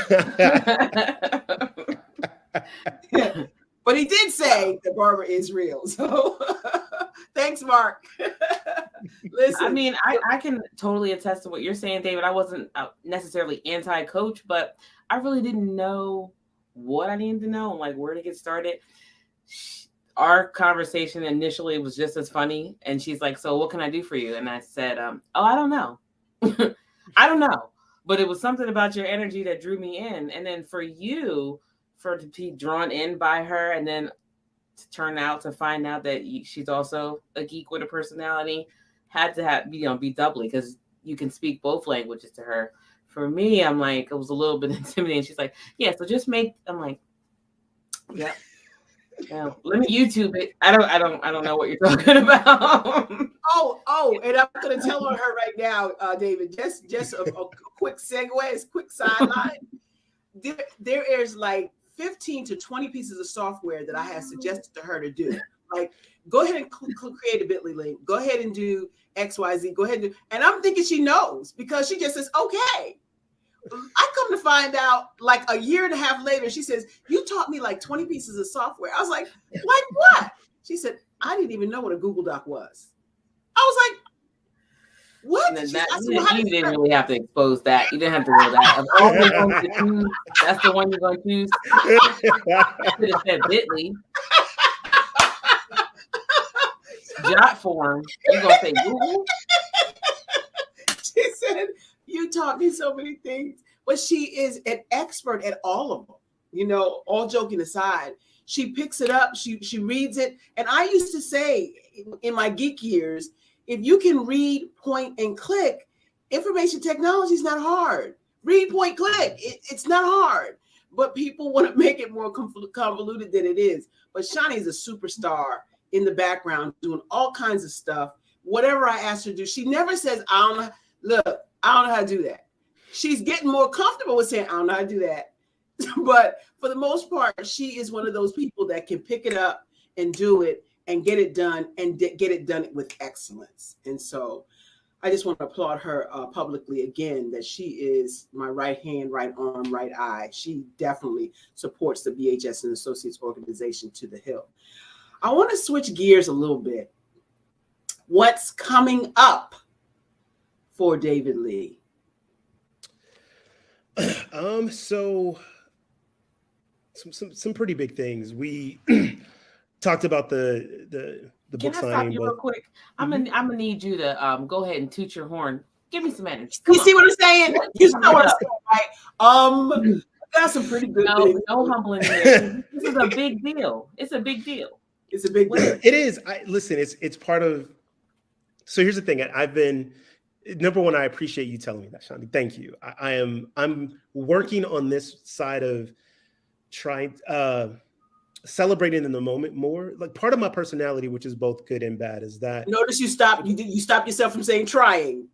but he did say that Barbara is real. So thanks, Mark. Listen, I mean, I can totally attest to what you're saying, David. I wasn't necessarily anti-coach, but I really didn't know what I needed to know and like where to get started. Our conversation initially was just as funny. And she's like, so what can I do for you? And I said, I don't know. I don't know. But it was something about your energy that drew me in. And then for you, to be drawn in by her and then to turn out to find out that she's also a geek with a personality, had to be doubly, because you can speak both languages to her. For me, I'm like, it was a little bit intimidating. She's like, yeah, so just I'm like, yeah. Now, let me YouTube it. I don't know what you're talking about. Oh, and I'm gonna tell on her right now, David. Just a quick segue, quick sideline. There is like 15 to 20 pieces of software that I have suggested to her to do. Like, go ahead and create a Bitly link. Go ahead and do XYZ. Go ahead and do, and I'm thinking she knows because she just says, okay. I come to find out like a year and a half later, she says, you taught me like 20 pieces of software. I was like what? She said, I didn't even know what a Google Doc was. I was like, what? You didn't really have to expose that. You didn't have to know that. Of all the ones to choose, that's the one you're going to choose. I should have said Bitly. Jot form. You're going to say Google? She said, you taught me so many things. But she is an expert at all of them. All joking aside, she picks it up, she reads it. And I used to say in my geek years, if you can read, point, and click, information technology is not hard. Read, point, click. It's not hard. But people want to make it more convoluted than it is. But Shani is a superstar in the background doing all kinds of stuff. Whatever I asked her to do, she never says, I don't know how to do that. She's getting more comfortable with saying, I don't know how to do that. But for the most part, she is one of those people that can pick it up and do it and get it done and get it done with excellence. And so I just want to applaud her publicly again, that she is my right hand, right arm, right eye. She definitely supports the BHS and Associates organization to the hill. I want to switch gears a little bit. What's coming up for David Lee? So some pretty big things. We talked about the book signing. Can I stop you real quick? I'm gonna need you to go ahead and toot your horn. Give me some energy. You see what I'm saying? You know what I'm saying, right? Got some pretty good things. No humbling here. This is a big deal. It's a big deal. It's a big deal. It is. Listen, it's part of. So here's the thing. I've been. Number one, I appreciate you telling me that, Shani. Thank you. I'm working on this side of trying celebrating in the moment more. Like, part of my personality, which is both good and bad, is that. Notice you stopped. You stopped yourself from saying trying.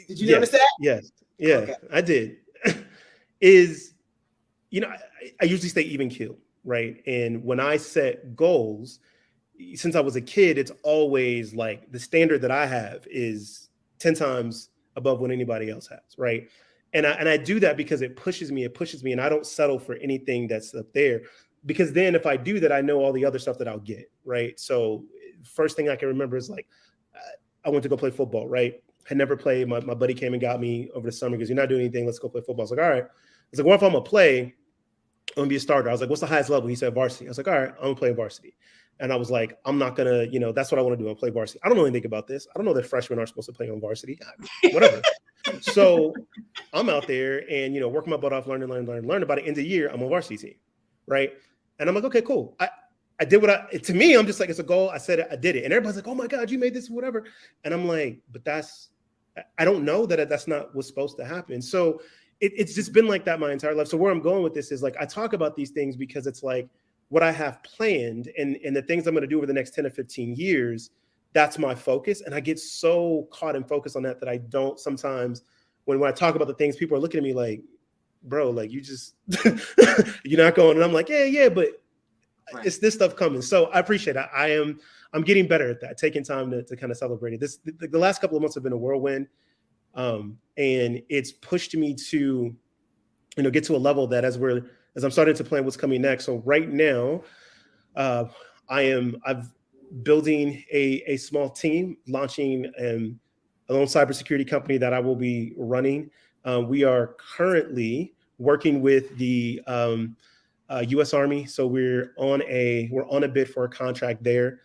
Did you notice that? Yes. Yeah, okay. I did. is, you know, I usually stay even keel, right? And when I set goals, since I was a kid, it's always like the standard that I have is 10 times above what anybody else has, right? And I do that because it pushes me, and I don't settle for anything that's up there. Because then if I do that, I know all the other stuff that I'll get, right? So first thing I can remember is like, I went to go play football, right? I never played. My buddy came and got me over the summer because you're not doing anything. Let's go play football. I was like, all right. I was like, what if I'm going to play? I'm going to be a starter. I was like, what's the highest level? He said varsity. I was like, all right, I'm going to play varsity. And I was like, I'm not going to, you know, that's what I want to do. I'll play varsity. I don't know anything about this. I don't know that freshmen aren't supposed to play on varsity. Whatever. So I'm out there and, you know, working my butt off, learn. By the end of the year, I'm on varsity team, right? And I'm like, okay, cool. I did to me, I'm just like, it's a goal. I said it, I did it. And everybody's like, oh my God, you made this, whatever. And I'm like, but I don't know that that's not what's supposed to happen. So it's just been like that my entire life. So where I'm going with this is like, I talk about these things because it's like what I have planned and the things I'm going to do over the next 10 or 15 years, that's my focus. And I get so caught in focus on that I don't sometimes, when I talk about the things, people are looking at me like, bro, like you just, you're not going. And I'm like, yeah, but right. It's this stuff coming. So I appreciate it. I'm getting better at that, taking time to kind of celebrate it. The last couple of months have been a whirlwind. And it's pushed me to, you know, get to a level that as I'm starting to plan what's coming next. So right now, I'm building a small team, launching a lone cybersecurity company that I will be running. We are currently working with the U.S. Army, so we're on a bid for a contract there.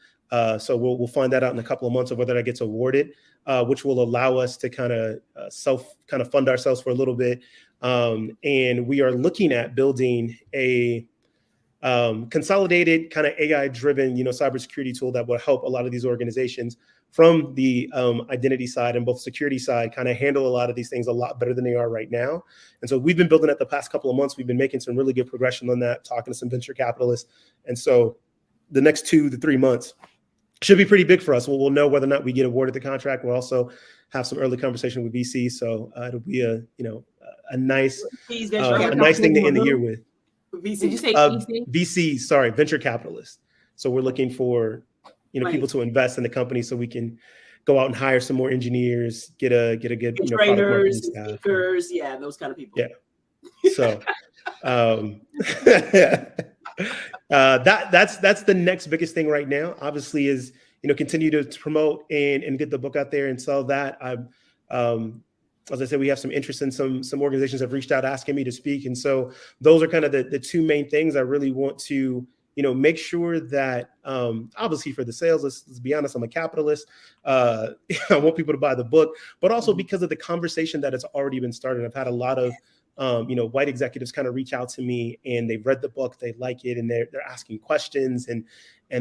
So we'll find that out in a couple of months of whether that gets awarded, which will allow us to kind of fund ourselves for a little bit. And we are looking at building a consolidated kind of AI-driven, you know, cybersecurity tool that will help a lot of these organizations from the identity side and both security side kind of handle a lot of these things a lot better than they are right now. And so we've been building it the past couple of months. We've been making some really good progression on that, talking to some venture capitalists. And so the next 2 to 3 months should be pretty big for us. We'll know whether or not we get awarded the contract. We'll also have some early conversation with VC. So it'll be a nice thing to end the year with. VC. Did you say VC? VC, sorry, venture capitalists. So we're looking for, you know, people to invest in the company so we can go out and hire some more engineers, get a good, you know, trainers, speakers, those kind of people. Yeah. So that's the next biggest thing right now. Obviously, is, you know, continue to promote and get the book out there and sell that. As I said, we have some interest in some organizations have reached out asking me to speak. And so those are kind of the two main things I really want to, you know, make sure that obviously for the sales, let's be honest, I'm a capitalist. I want people to buy the book, but also because of the conversation that has already been started. I've had a lot of you know, white executives kind of reach out to me and they've read the book, they like it, and they're asking questions and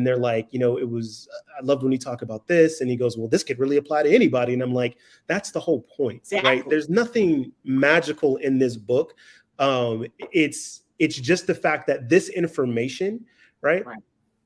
they're like, you know, I loved when you talk about this. And he goes, well, this could really apply to anybody. And I'm like, that's the whole point, exactly. Right? There's nothing magical in this book. It's just the fact that this information, right.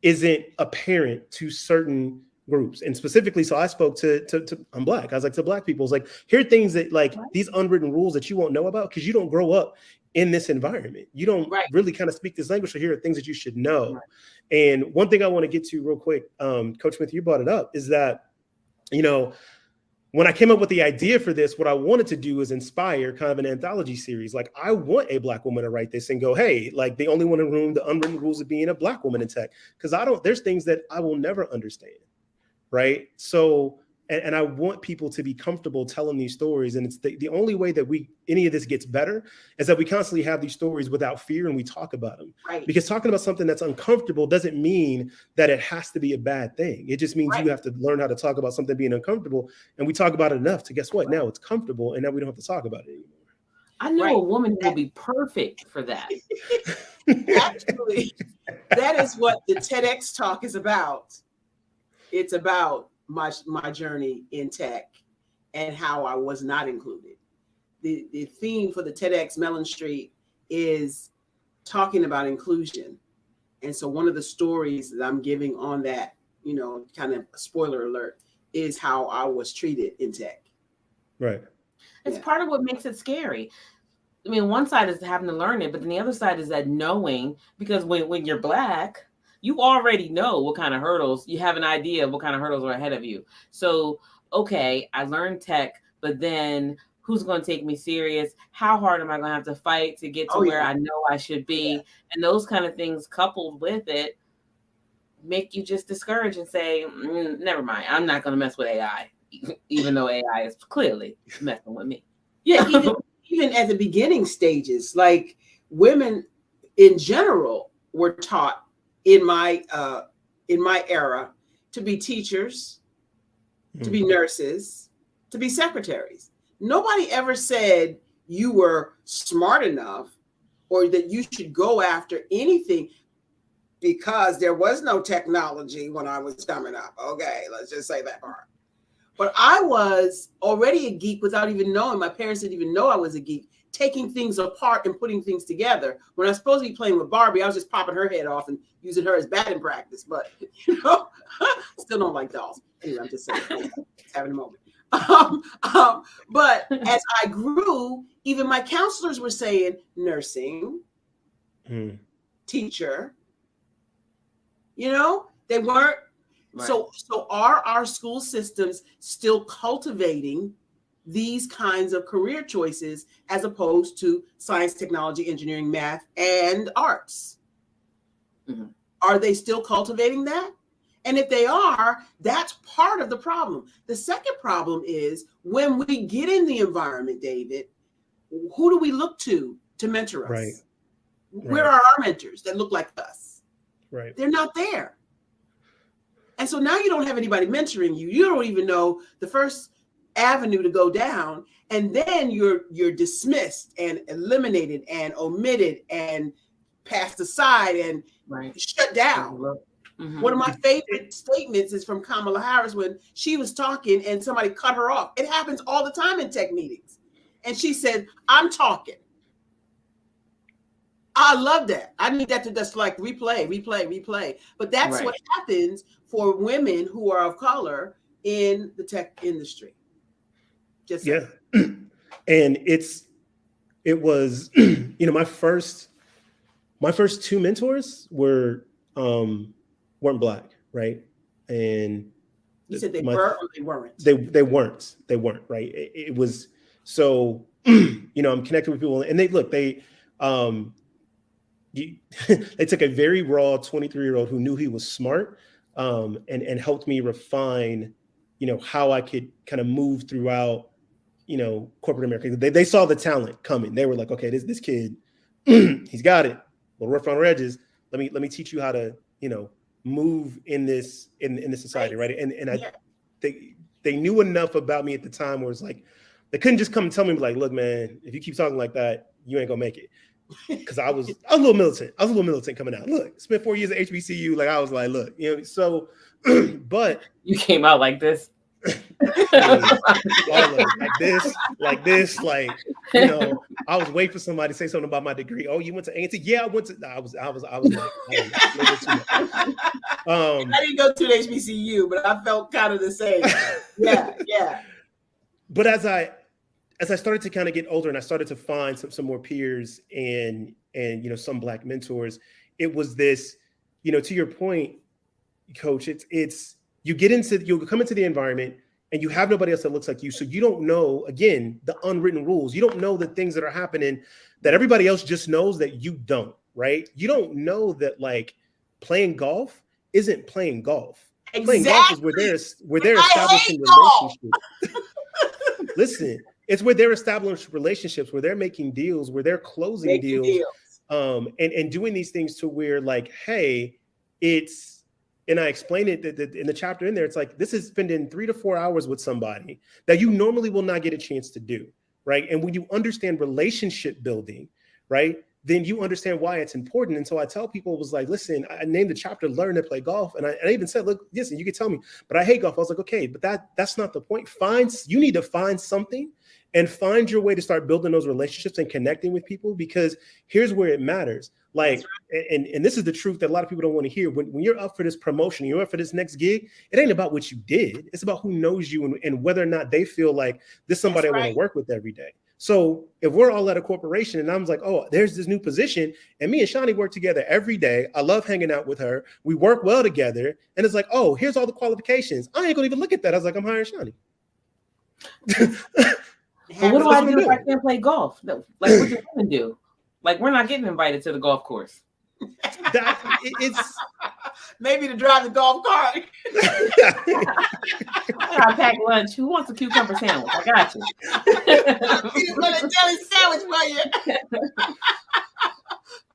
Isn't apparent to certain groups. And specifically, so I spoke to I'm Black. I was like, to Black people, it's like, here are things that like these unwritten rules that you won't know about because you don't grow up in this environment. You don't really kind of speak this language. So here are things that you should know. Right. And one thing I want to get to real quick, Coach Smith, you brought it up, is that, you know, when I came up with the idea for this, what I wanted to do is inspire kind of an anthology series. Like, I want a Black woman to write this and go, hey, like the only one in the room, the unwritten rules of being a Black woman in tech. Because there's things that I will never understand. Right. So, and I want people to be comfortable telling these stories. And it's the only way that any of this gets better is that we constantly have these stories without fear and we talk about them. Right. Because talking about something that's uncomfortable doesn't mean that it has to be a bad thing. It just means you have to learn how to talk about something being uncomfortable. And we talk about it enough to guess what? Now it's comfortable and now we don't have to talk about it anymore. I know a woman who will be perfect for that. Actually, that is what the TEDx talk is about. It's about my journey in tech and how I was not included. The theme for the TEDx Mellon Street is talking about inclusion. And so one of the stories that I'm giving on that, you know, kind of spoiler alert, is how I was treated in tech. Right. It's part of what makes it scary. I mean, one side is having to learn it, but then the other side is that knowing, because when you're Black, you already know what kind of hurdles, you have an idea of what kind of hurdles are ahead of you. So, okay, I learned tech, but then who's going to take me serious? How hard am I going to have to fight to get to where I know I should be? Yeah. And those kind of things coupled with it make you just discouraged and say, never mind, I'm not going to mess with AI, even though AI is clearly messing with me. Yeah, even at the beginning stages, like women in general were taught in my era to be teachers, to be nurses, to be secretaries. Nobody ever said you were smart enough or that you should go after anything, because there was no technology when I was coming up. Okay, let's just say that part. But I was already a geek without even knowing. My parents didn't even know I was a geek, taking things apart and putting things together. When I was supposed to be playing with Barbie, I was just popping her head off and using her as batting practice. But, still don't like dolls. Anyway, I'm just saying, having a moment. But as I grew, even my counselors were saying nursing, teacher, they weren't. Right. So are our school systems still cultivating these kinds of career choices as opposed to science, technology, engineering, math, and arts? Mm-hmm. Are they still cultivating that? And if they are, that's part of the problem. The second problem is when we get in the environment, David, who do we look to mentor us? Right. Where are our mentors that look like us? Right. They're not there. And so now you don't have anybody mentoring you. You don't even know the first avenue to go down. And then you're dismissed and eliminated and omitted and passed aside and shut down. Mm-hmm. One of my favorite statements is from Kamala Harris when she was talking and somebody cut her off. It happens all the time in tech meetings. And she said, I'm talking. I love that. I need that to just like replay. But that's what happens for women who are of color in the tech industry. And it was, my first two mentors weren't Black, right? And you said they were or they weren't? They weren't, right? It was so, I'm connected with people and they took a very raw 23-year-old who knew he was smart and helped me refine, how I could kind of move throughout, corporate America. They saw the talent coming. They were like, okay, this kid, he's got it. We'll rough around our edges. Let me teach you how to, move in this society, right? And they knew enough about me at the time where it's like they couldn't just come and tell me like, look, man, if you keep talking like that, you ain't gonna make it. Because I was a little militant. I was a little militant coming out. Look, spent 4 years at HBCU. Like I was like, look, so, but you came out like this. like this, I was waiting for somebody to say something about my degree. Oh, you went to A&T? Yeah, I went to. I was like, I didn't go to an HBCU, but I felt kind of the same. Yeah. But as I started to kind of get older and I started to find some more peers and some Black mentors, it was this, to your point, Coach, it's you'll come into the environment and you have nobody else that looks like you. So you don't know, again, the unwritten rules. You don't know the things that are happening that everybody else just knows that you don't, right? You don't know that like playing golf isn't playing golf. Exactly. Playing golf is where they're establishing relationships. Listen, it's where they're establishing relationships, where they're making deals, where they're closing deals. And doing these things to where like, hey, and I explained it in the chapter in there, it's like, this is spending 3 to 4 hours with somebody that you normally will not get a chance to do, right? And when you understand relationship building, right, then you understand why it's important. And so I tell people, it was like, listen, I named the chapter Learn to Play Golf. And I even said, look, listen, you can tell me, but I hate golf. I was like, okay, but that's not the point. You need to find something and find your way to start building those relationships and connecting with people, because here's where it matters. Like, and this is the truth that a lot of people don't want to hear. When you're up for this promotion, you're up for this next gig, it ain't about what you did. It's about who knows you and whether or not they feel like this is somebody I want to work with every day. So if we're all at a corporation and I'm like, oh, there's this new position, and me and Shani work together every day. I love hanging out with her. We work well together. And it's like, oh, here's all the qualifications. I ain't gonna even look at that. I was like, I'm hiring Shani. But what do I do if I can't play golf? Like, what do women do? Like, we're not getting invited to the golf course. It's maybe to drive the golf cart. I pack lunch. Who wants a cucumber sandwich? I got you. Peanut butter jelly sandwich for you.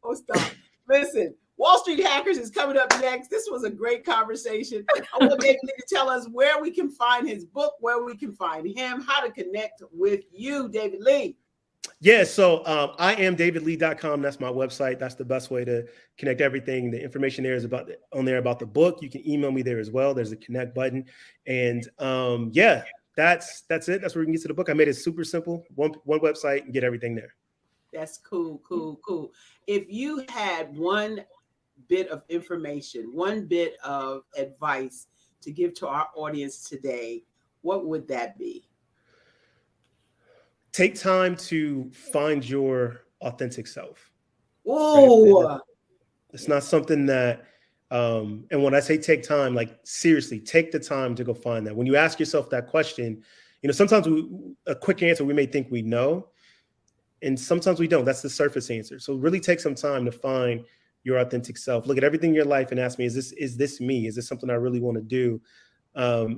Oh, stop. Listen, Wall Street Hackers is coming up next. This was a great conversation. I want David Lee to tell us where we can find his book, where we can find him, how to connect with you, David Lee. Yeah, so I am davidlee.com. That's my website. That's the best way to connect everything. The information there is about the book. You can email me there as well. There's a connect button. And yeah, that's it. That's where we can get to the book. I made it super simple. One website and get everything there. That's cool. If you had one bit of information, one bit of advice to give to our audience today, what would that be? Take time to find your authentic self. Oh, right? It's not something that, and when I say take time, like seriously, take the time to go find that. When you ask yourself that question, sometimes a quick answer, we may think we know, and sometimes we don't. That's the surface answer. So really take some time to find your authentic self. Look at everything in your life and ask me, is this me? Is this something I really want to do?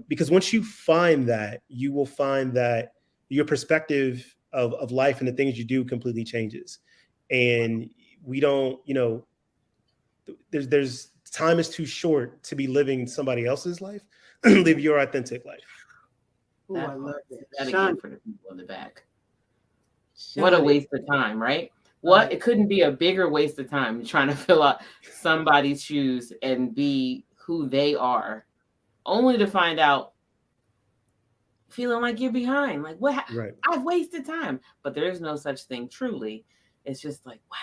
Because once you find that, you will find that your perspective of life and the things you do completely changes. And we don't, there's time is too short to be living somebody else's life. Live your authentic life. Oh, I love that. That again for the people in the back. What a waste of time, right? What? It couldn't be a bigger waste of time trying to fill out somebody's shoes and be who they are, only to find out feeling like you're behind. Like, what? Right. I've wasted time. But there is no such thing truly. It's just like, wow,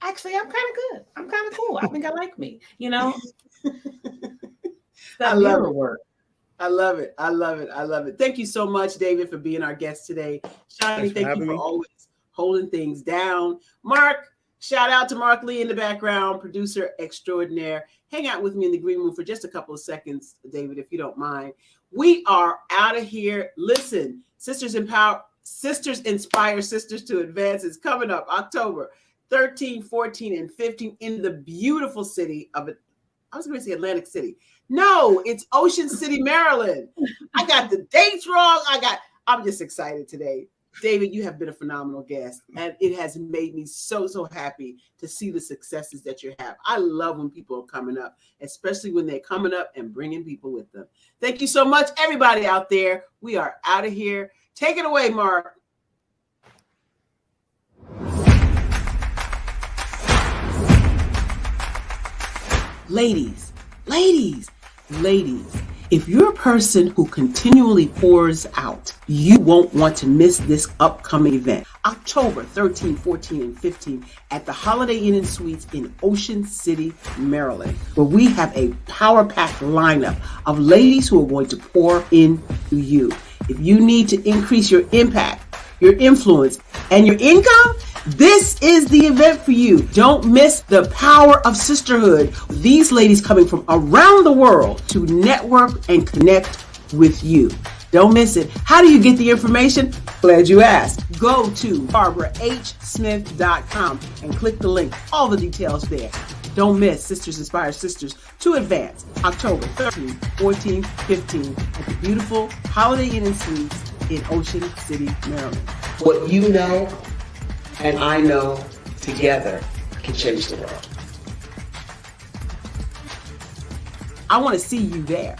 actually, I'm kind of good. I'm kind of cool. I think I like me, I love it. Work. I love it. Thank you so much, David, for being our guest today. Shani, thank you for always holding things down. Mark, shout out to Mark Lee in the background, producer extraordinaire. Hang out with me in the green room for just a couple of seconds, David, if you don't mind. We are out of here. Listen, Sisters Inspire Sisters to Advance is coming up October 13, 14, and 15 in the beautiful city of it. I was going to say Atlantic City. No, it's Ocean City, Maryland. I got the dates wrong. I'm just excited today. David, you have been a phenomenal guest, and it has made me so happy to see the successes that you have. I love when people are coming up, especially when they're coming up and bringing people with them. Thank you so much, everybody out there. We are out of here. Take it away, Mark. Ladies, if you're a person who continually pours out, you won't want to miss this upcoming event. October 13, 14, and 15 at the Holiday Inn and Suites in Ocean City, Maryland, where we have a power-packed lineup of ladies who are going to pour into you. If you need to increase your impact, your influence, and your income, this is the event for you. Don't miss the power of sisterhood. These ladies coming from around the world to network and connect with you. Don't miss it. How do you get the information? Glad you asked. Go to barbarahsmith.com and click the link. All the details there. Don't miss Sisters Inspire Sisters to Advance, October 13, 14, 15 at the beautiful Holiday Inn and Suites in Ocean City, Maryland. What you know and I know together can change the world. I want to see you there.